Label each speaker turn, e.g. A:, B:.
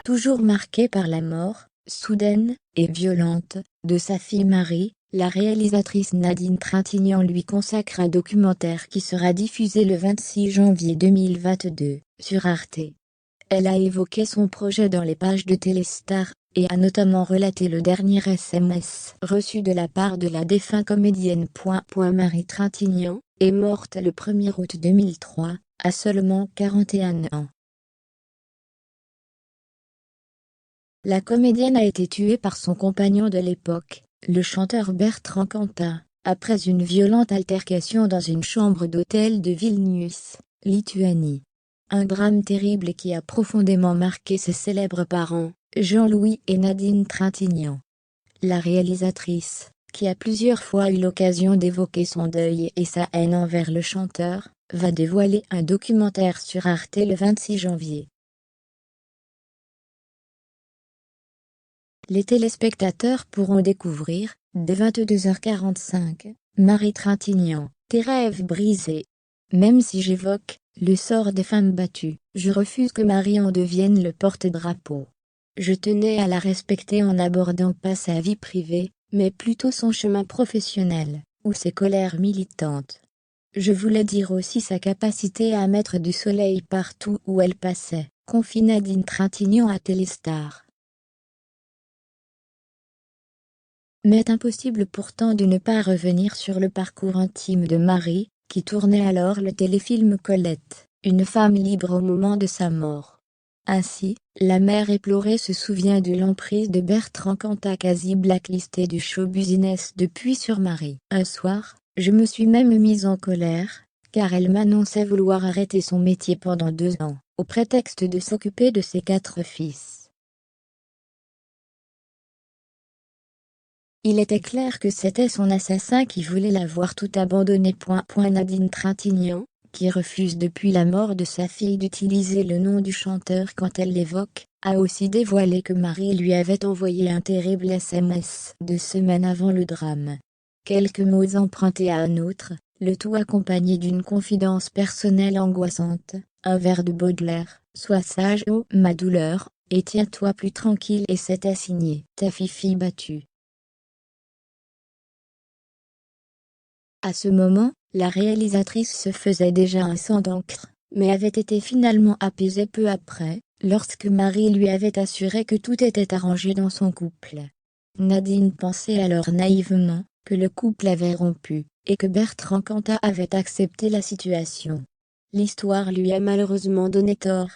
A: Toujours marquée par la mort, soudaine et violente, de sa fille Marie, la réalisatrice Nadine Trintignant lui consacre un documentaire qui sera diffusé le 26 janvier 2022 sur Arte. Elle a évoqué son projet dans les pages de Téléstar, et a notamment relaté le dernier SMS reçu de la part de la défunte comédienne. Marie Trintignant est morte le 1er août 2003, à seulement 41 ans. La comédienne a été tuée par son compagnon de l'époque, le chanteur Bertrand Cantat, après une violente altercation dans une chambre d'hôtel de Vilnius, Lituanie. Un drame terrible qui a profondément marqué ses célèbres parents, Jean-Louis et Nadine Trintignant. La réalisatrice, qui a plusieurs fois eu l'occasion d'évoquer son deuil et sa haine envers le chanteur, va dévoiler un documentaire sur Arte le 26 janvier. Les téléspectateurs pourront découvrir, dès 22h45, Marie Trintignant, Tes rêves brisés. Même si j'évoque le sort des femmes battues, je refuse que Marie en devienne le porte-drapeau. Je tenais à la respecter en n'abordant pas sa vie privée, mais plutôt son chemin professionnel, ou ses colères militantes. Je voulais dire aussi sa capacité à mettre du soleil partout où elle passait, confie Nadine Trintignant à Téléstar. Mais impossible pourtant de ne pas revenir sur le parcours intime de Marie, qui tournait alors le téléfilm Colette, une femme libre au moment de sa mort. Ainsi, la mère éplorée se souvient de l'emprise de Bertrand Cantat, quasi blacklisté du show business depuis sur Marie. Un soir, je me suis même mise en colère, car elle m'annonçait vouloir arrêter son métier pendant 2 ans, au prétexte de s'occuper de ses 4 fils. Il était clair que c'était son assassin qui voulait la voir tout abandonnée. Nadine Trintignant, qui refuse depuis la mort de sa fille d'utiliser le nom du chanteur quand elle l'évoque, a aussi dévoilé que Marie lui avait envoyé un terrible SMS 2 semaines avant le drame. Quelques mots empruntés à un autre, le tout accompagné d'une confidence personnelle angoissante, un vers de Baudelaire, « Sois sage, ô ma douleur, et tiens-toi plus tranquille » et c'était signé « Ta fille battue ». À ce moment, la réalisatrice se faisait déjà un sang d'encre, mais avait été finalement apaisée peu après, lorsque Marie lui avait assuré que tout était arrangé dans son couple. Nadine pensait alors naïvement que le couple avait rompu, et que Bertrand Cantat avait accepté la situation. L'histoire lui a malheureusement donné tort,